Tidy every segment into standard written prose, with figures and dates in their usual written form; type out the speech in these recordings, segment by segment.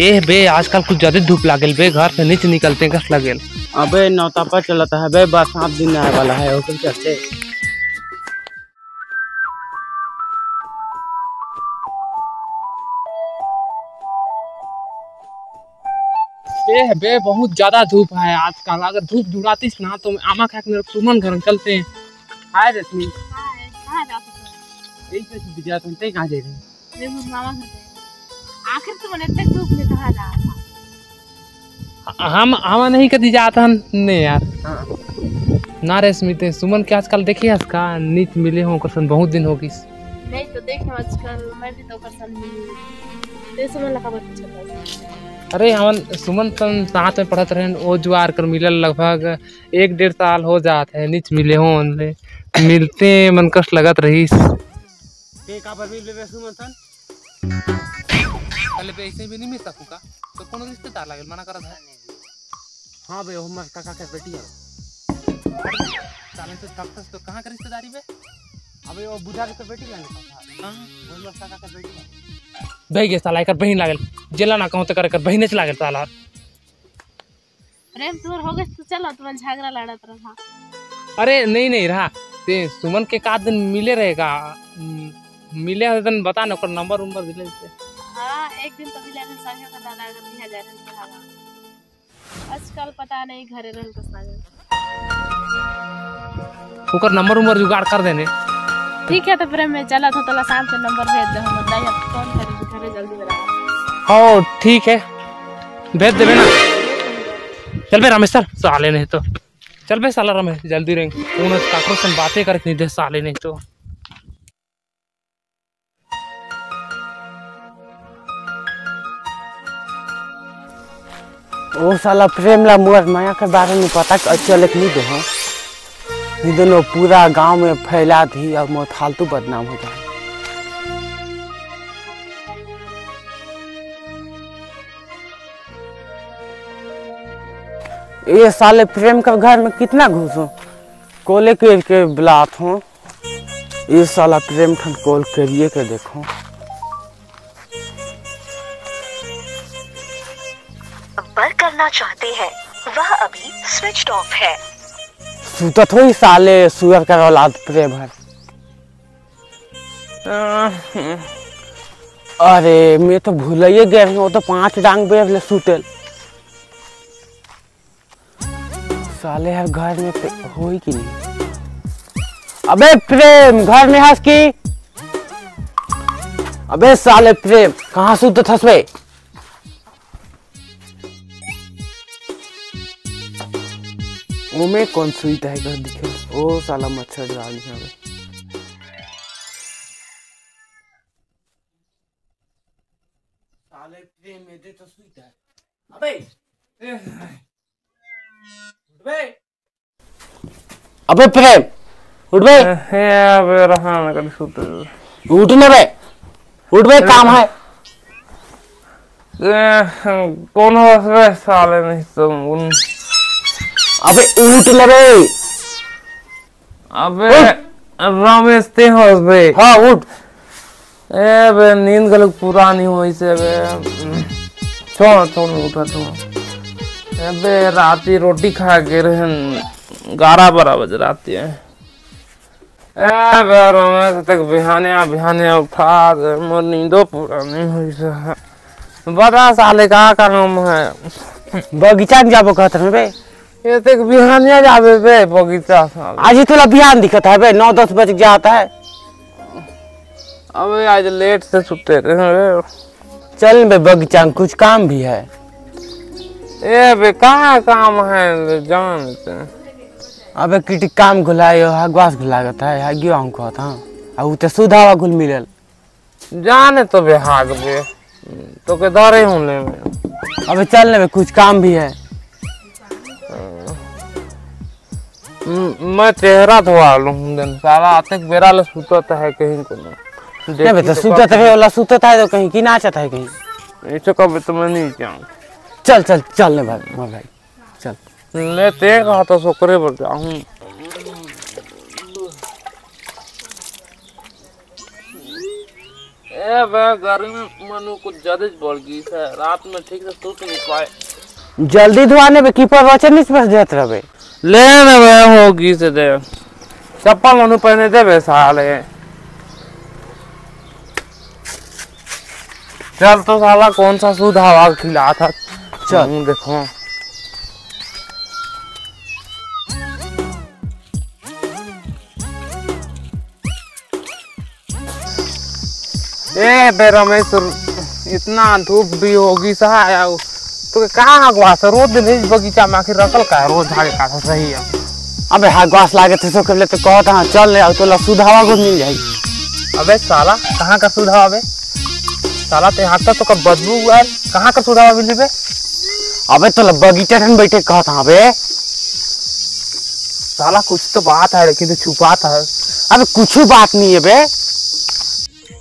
ए बे आजकल कुछ ज्यादा धूप लागल बे, घर से नीचे निकलते कस लगेल। अबे नौतापा चलता है बे, बरसात दिन आने वाला है और चलते। ए बे बहुत ज्यादा धूप है आजकल, अगर धूप जुड़ातीस ना तो आमा खा के सुमन घर चलते हैं। हाय रश्मि, कहाँ जा सकते यही कैसे बिजा तुम ते कहां जा रहे हैं? हैं? मामा घर पे। आखिर तुम इतने धूप में कहाँ जा रहा था? हम नहीं कदी जाता नहीं यार। ना रश्मि ते सुमन के आजकल देखिए इसका नीच मिले हो करसन बहुत दिन हो गई। नहीं तो देखे आजकल मैं भी तो कर सकती ते सुमन लगा बात चल रहा है। अरे हम सुमन सन साथ में पढ़त रहे वो जुआर कर मिलल लगभग 1-1.5 साल हो जात है, नीच मिले हो उनले मिलते मन कष्ट लगत रहीस। के का पर मिल रे सुमन सन पहले पे ऐसे भी नहीं मिल सकू का तो कोनो रिश्तेदार लागल मना करत है। हां बे हमर काका के बेटी है। साले तो तक तो कहां का रिश्तेदारी बे? अबे वो बुढ़ारी के बेटी है ना। हां हमर काका के बेटी है। भाई के साला कर बहिन लागल जेला ना कहूं त कर बहिने से लागल साला। प्रेम तोर हो गए तो चलो तुम झगड़ा लड़त रहा। अरे नहीं रहा ते सुमन के का दिन मिले रहेगा, मिले दिन बता ना ओकर नंबर दिले से। हां एक दिन तो मिले संगे का दादा अगर दिया जा रहा है। आजकल पता नहीं घरे रहन कस लागल। ओकर नंबर जुगाड़ कर देने। ठीक है तो प्रेम में चला तो तला शाम को नंबर भेज दे, हम नहीं फोन करेंगे घरे जल्दी बना। ओ ठीक है भेज देबे ना। चल बे रमेश सर साले नहीं तो चल बे साला रमेश जल्दी रहेंगे कौन काकरो से बातें करत नहीं दे साले नहीं तो। ओ साला प्रेम ला मोर माया के बारे में पता चलत नहीं दो। ये दोनों पूरा गांव में फैला थी और मोर फालतू बदनाम हो जाए। ये साले प्रेम का घर में कितना घुसो कोले के बुलात हूँ। ये साला प्रेम खन कॉल करिए के देखो। संपर्क करना चाहते हैं वह अभी स्विच ऑफ है। सुतत हो साले सुअर का औलाद प्रेम है। अरे मैं तो भूलिए गए हूँ, वो तो 5 डांग बेर ले सुतेल। साले हर घर में हो ही कि नहीं। अबे प्रेम घर में हंस की। अबे साले प्रेम कहाँ सुतत हंस बे? ओमे कौन सुईता है घर दिखे। ओ साला मच्छर डाल दिया बे। साले प्रेम में दे तो सुईता है। अबे अबे प्रेम उठ बे। अबे रहा ना कर सुते उठने बे, उठ बे काम है। कौन हो साले नहीं तो अबे उठ ले बे। अबे रमेश ते हो बे। हाँ उठ। ए बे नींद गलत पूरा नहीं हुई से बे छोड़ उठा छोड़। अबे राती रोटी खा के रहन 11-12 बजे राती है। ए बे रमेश तक बिहाने उठा दे मोर नींदो पूरा नहीं हुई से। बता साले का काम है? बगीचा के जाबो कहत रहे बे। ये तक बिहानिया जाबे बे बगीचा साले। आज ही थोड़ा बिहान दिखत है बे, 9-10 बजे जाता है। अबे आज लेट से सुते रहे। चल बे बगीचा में कुछ काम भी है। ए बे कहाँ काम है जानते। अबे किटी काम घुलाए हगवास घुलागत है हगियो हम कहत हां आ उ त सुधावा घुल मिलल। जाने तो बे हाग बे तो के दारे होने में। अबे चल बे कुछ काम भी है। मैं चेहरा धोआ लूं दिन सारा आते बेरा ले सुतत है कहीं को नहीं बे तो सुतत है वाला सुतत है तो कहीं की नाचत है कहीं। ऐसे कब तो मैं नहीं जाऊं। चल ले भाई मोर भाई चल ले ते कहा तो सोकरे पर जाऊं। ए बे गर्मी में मनु कुछ ज्यादा बढ़ गई है, रात में ठीक से सोच नहीं पाए। जल्दी धुआने पे कीपर वचन नहीं बस जात रहे ले ना बे होगी से दे चप्पल मनु पहने दे बे साले। चल तो साला कौन सा शुद्ध हवा खिला था, चल देखो। ए बे रमेश, इतना धूप भी होगी सहा तो कहाँ हगवास रोज दिन इस बगीचा में आखिर रखल का रोज झाड़े का सही है। अबे हगवास लागे थे तो कर ले तो कहता हाँ चल ले तो शुद्ध हवा को मिल जाएगी। अबे साला कहाँ का शुद्ध हवा बे साला, ते हाथ तो कब बदबू हुआ है, कहाँ का शुद्ध हवा मिली बे। अबे तो बगीचा ठन बैठे कहता हाँ बे साला कुछ तो बात है लेकिन तो छुपाता है। अबे कुछ बात नहीं है बे।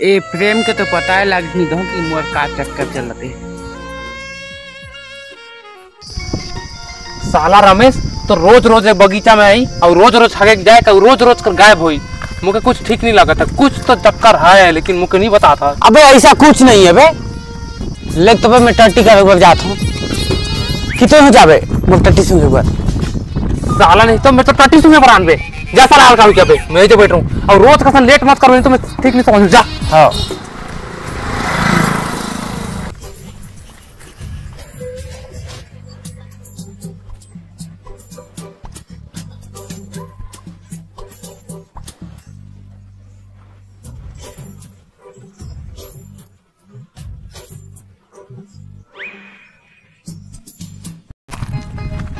ए प्रेम के तो पता है लग नहीं दो कि मोर का चक्कर चलते। साला रमेश तो रोज रोज एक बगीचा में आई और रोज रोज हगे जाए तो रोज रोज कर गायब हुई, मुझे कुछ ठीक नहीं लगा था। कुछ तो चक्कर है लेकिन मुझे नहीं पता था। अबे ऐसा कुछ नहीं है बे, लेक तो बे मैं टट्टी का ऊपर जाता हूँ कितने हो जाबे मोर टट्टी सुन ऊपर। साला नहीं तो मैं तो टट्टी सुने पर बे जैसा लाल का क्या बे मैं जो बैठ रहा हूँ और रोज का लेट मत करो, नहीं तो मैं ठीक नहीं समझ जा। हाँ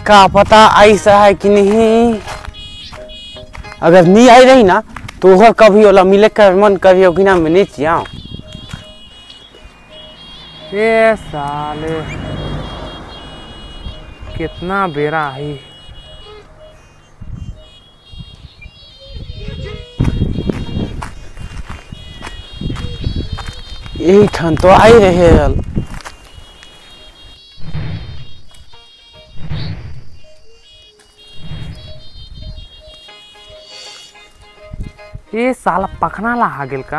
का पता ऐसा है कि नहीं, अगर नहीं आई रही ना तो वह कभी ओला मिले कर मन कभी होगी ना मैं नहीं चियाऊं। ये साले कितना बेरा है। यही ठन तो आई रहे हल। ये साला पखना ला हागिल का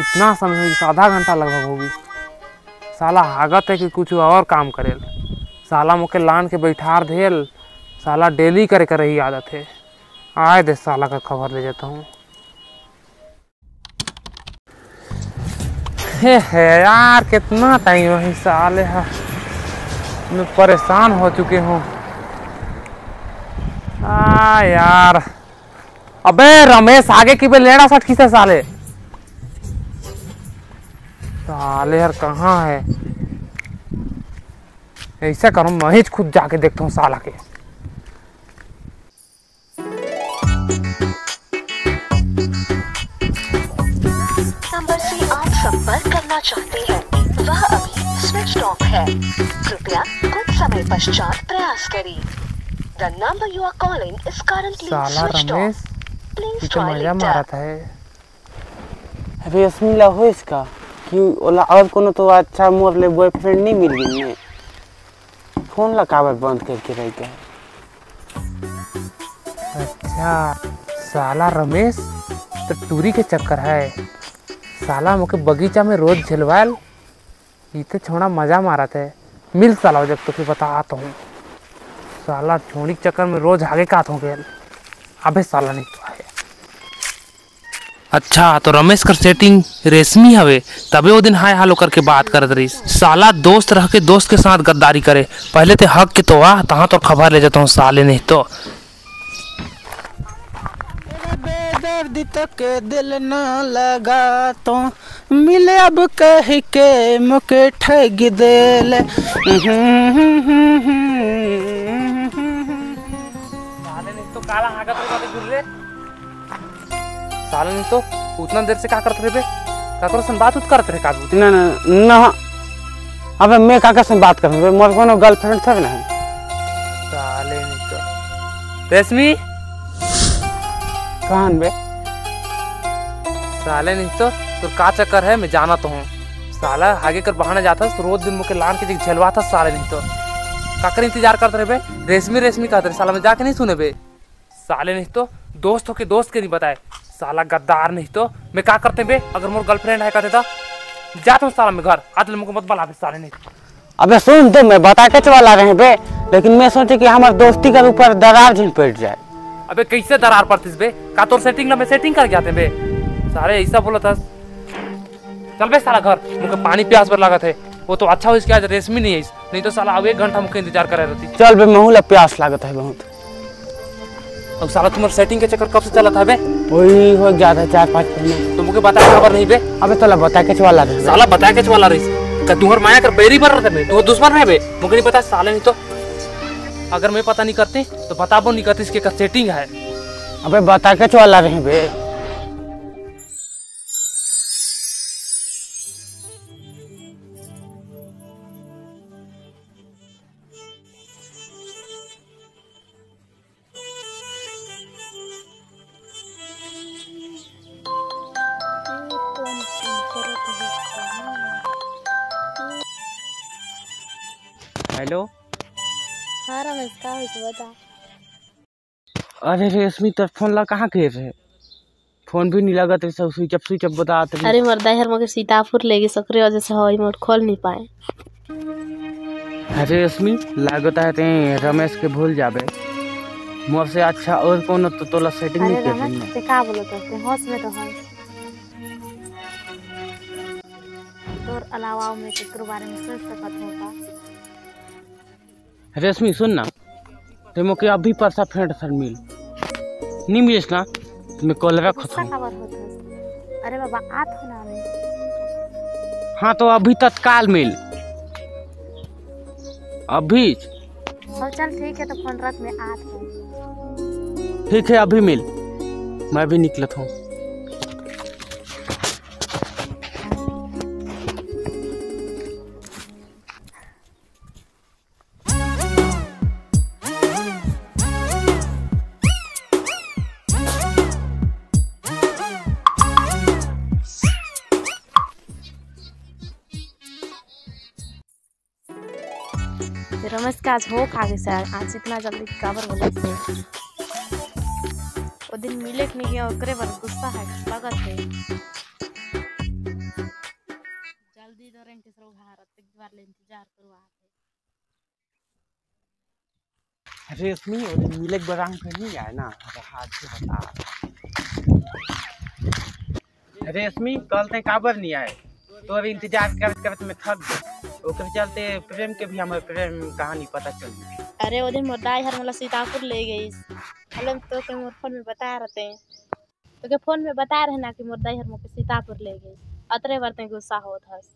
इतना समय होगी, आधा घंटा लगभग होगी। साला हागत है कि कुछ और काम करेल। साला मुके लान के बैठार धेल, साला डेली करे कर रही आदत है। आए दे साला का खबर ले जाता हूँ। हे यार कितना टाइम है साले, मैं परेशान हो चुके हूँ। यार अबे रमेश आगे की पे लेना सट किसे साले साले यार कहाँ है। ऐसा करूँ मैं ही खुद जाके देखता हूँ साला के। नंबर से आप संपर्क करना चाहते हैं वह अभी स्विच ऑफ है, कृपया कुछ समय पश्चात प्रयास करें। The number you are calling is currently साला switched रमेश off. Please तो try मजा later. मारा था है। रेशमी ला हो इसका कि ओला और कोनो तो अच्छा मोर ले बॉयफ्रेंड नहीं मिल गई ने फोन लगावे बंद करके रह गया। अच्छा साला रमेश तो टूरी के चक्कर है। साला मुके बगीचा में रोज झलवाल इतने छोड़ा मजा मारा थे। मिल साला जब तो बता आता हूँ। साला छोड़ी के चक्कर में रोज आगे का आता हूँ। अबे साला नहीं तो है। अच्छा तो रमेश कर सेटिंग रेशमी हवे तबे वो दिन हाय हालो करके बात करत रही। साला दोस्त रह के दोस्त के साथ गद्दारी करे, पहले ते हक के तो वाह तहाँ तो खबर ले जाता हूँ साले नहीं तो। बेदर्दी तक दिल न लगा तो मिले अब कह के मुके ठग देले। काला हागत रे साले नहीं तो उतना देर से क्या करते रहे काकरो से बात उत करते रहे काबू ना ना ना अबे मैं काका से बात करूं बे मोर कोनो गर्लफ्रेंड थब ना साले नहीं तो। रेशमी कहां बे साले नहीं तो का चक्कर है मैं जाना तो हूँ। साला आगे कर बहाना जाता तो रोज दिन मुके लान के झलवा था साले नहीं तो काकर इंतजार करते रहे बे। रेशमी रेशमी कहते रहे साला में जाके नहीं सुने बे। साले नहीं तो दोस्त हो के दोस्त के नहीं बताए साला गद्दार नहीं तो मैं क्या करते बे अगर मोर गर्लफ्रेंड है कहते तो जाता हूँ साला मैं घर आज मुझको मत बुला साले नहीं। अबे सुन तो मैं बता के चला रहे बे, लेकिन मैं सोचे कि हमारे दोस्ती के ऊपर दरार झिल पड़ जाए। अबे कैसे दरार पड़तीस बे का तोर सेटिंग ला मैं सेटिंग करके आते बे सारे ऐसा बोला था। चल बे साला घर मुझे पानी प्यास पर लागत है वो तो अच्छा हो इसके आज रेशमी नहीं है नहीं तो साला अब 1 घंटा मुझे इंतजार कर रहती। चल बे महूला प्यास लागत है बहुत। अब साला तुम्हारे सेटिंग के चक्कर कब से चला था बे? वही हो गया था 4-5 महीने। तो मुझे बता खबर नहीं बे? अबे तोला बता के चला रहे साला बता के चला रही का तुम्हार माया कर बैरी भर रहे थे तो दुश्मन है बे मुझे नहीं पता साले नहीं तो अगर मैं पता नहीं करती तो बताबो नहीं करती इसके का सेटिंग है। अबे बता के चला रहे बे। हेलो। हाँ रमेश का हो बता। अरे रेशमी तो फोन ला कहाँ के रहे फोन भी नहीं लगा सब स्विच अप बता। अरे मर्दा यार मगर सीतापुर लेगी सकरे वजह से हवाई मोड खोल नहीं पाए। अरे रेशमी लागता है ते रमेश के भूल जाबे मोर से अच्छा और कौन तो तोला सेटिंग नहीं कर रही है। का बोलत है होश में तो है तोर अलावा में केकरो बारे में सोच सकत होगा। रेशमी सुन ना ते मोके अभी परसा फ्रेंड सर मिल नहीं मिलिस ना मैं कॉल रखत हूं। अरे बाबा आत हो ना में। हाँ तो अभी तत्काल मिल अभी। चल ठीक है तो फोन रख में आत हूं। ठीक है अभी मिल मैं भी निकलत हूँ। रमेश का आज हो खा से आज इतना जल्दी काबर बोले थे वो दिन मिले के नहीं ओकरे पर गुस्सा है लगत है जल्दी दो रेंट से भारत एक बार ले इंतजार करवा है। रेशमी और मिले के बरांग पे नहीं आए ना हाथ से बता। रेशमी कल ते काबर नहीं आए तो इंतजार करते में थक गए ओकर चलते प्रेम के भी हमें प्रेम कहानी पता चल गई। अरे वो दिन मोरदाई हर मला सीतापुर ले गई हलम तो के मोर फोन में बता रहते तो के फोन में बता रहे ना कि मोरदाई हर मोके सीतापुर ले गई अतरे बरते गुस्सा होत हस।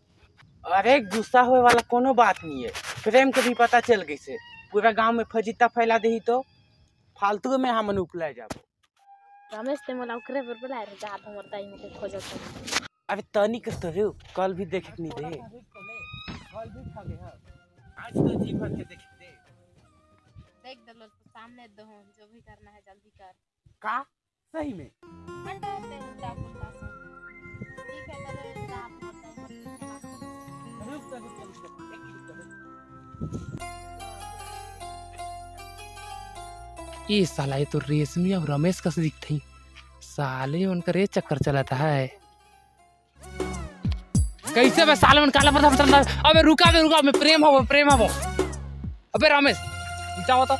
अरे गुस्सा होए वाला कोनो बात नहीं है प्रेम के भी पता चल गई से पूरा गांव में फजीता फैला दही तो फालतू में हमन उपला जाबो। रमेश ते मला ओकरे पर बुलाए रे जा तो मोरदाई मोके खोजत। अरे तनी के तो रे कल भी देखे नहीं दे कल भी खा गया आज तो जी भर के देख दलो तो सामने दो जो भी करना है जल्दी कर का सही में हटा दे उल्टा पुल्टा से ठीक है चलो आप ये साला ये तो रेशमी और रमेश का दिखते ही साले उनका रे चक्कर चलाता है कैसे बे साले मन काला पता चलता है। अबे रुका मैं प्रेम हो अबे रमेश जाओ तो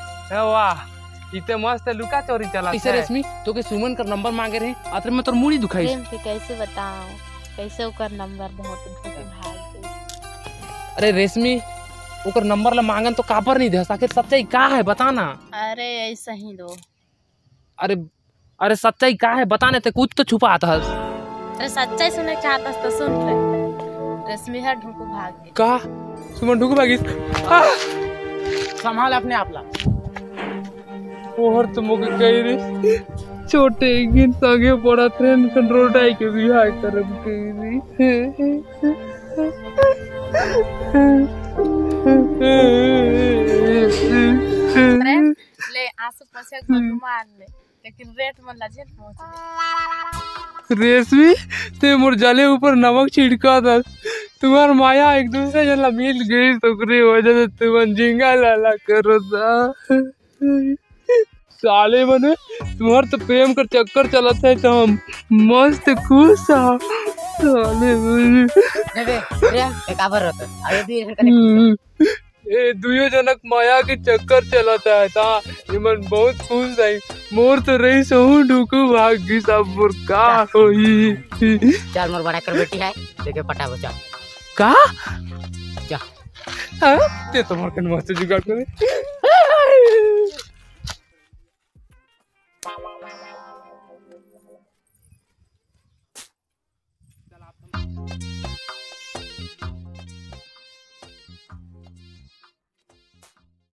वाह इतने मस्त लुका चोरी चला इसे रेशमी तो के सुमन का नंबर मांगे रहे आतर में तोर मुड़ी दुखाई प्रेम के कैसे बताऊं कैसे ओकर नंबर बहुत भाग। अरे रेशमी ओकर नंबर ला मांगन तो कापर नहीं दे सके सच्चाई का है बताना। अरे ऐसा ही दो अरे सच्चाई का है बताने ते कुछ तो छुपा आता है। अरे सच्चाई सुनने चाहता तो सुन ले रेशमी हर ढुकू भाग गई का सुमन ढुकू भागी संभाल अपने आप ला और तुम के कह रही छोटे गिन संगे पड़ा ट्रेन कंट्रोल टाई के बिहार करब कह ले आंसू पोछे मार ले लेकिन रेट मन लजे पहुंच रेशमी ते मोर जले ऊपर नमक छिड़का था तुम्हार माया एक दूसरे जला मिल गई तो करे वजह से तुम झिंगा लाला करो था साले बने तुम्हार तो प्रेम कर चक्कर चलता है तो हम मस्त खुश है साले बने। ए दुयो जनक माया के चक्कर चलता है ता इमन बहुत खुश है। मोर तो रही सहू ढुकू भागी सब मुर्गा होई। चल मोर बड़ा कर बेटी है देखे पटा बचा का जा हाँ ते तुम्हार कन मस्त जुगाड़ करे।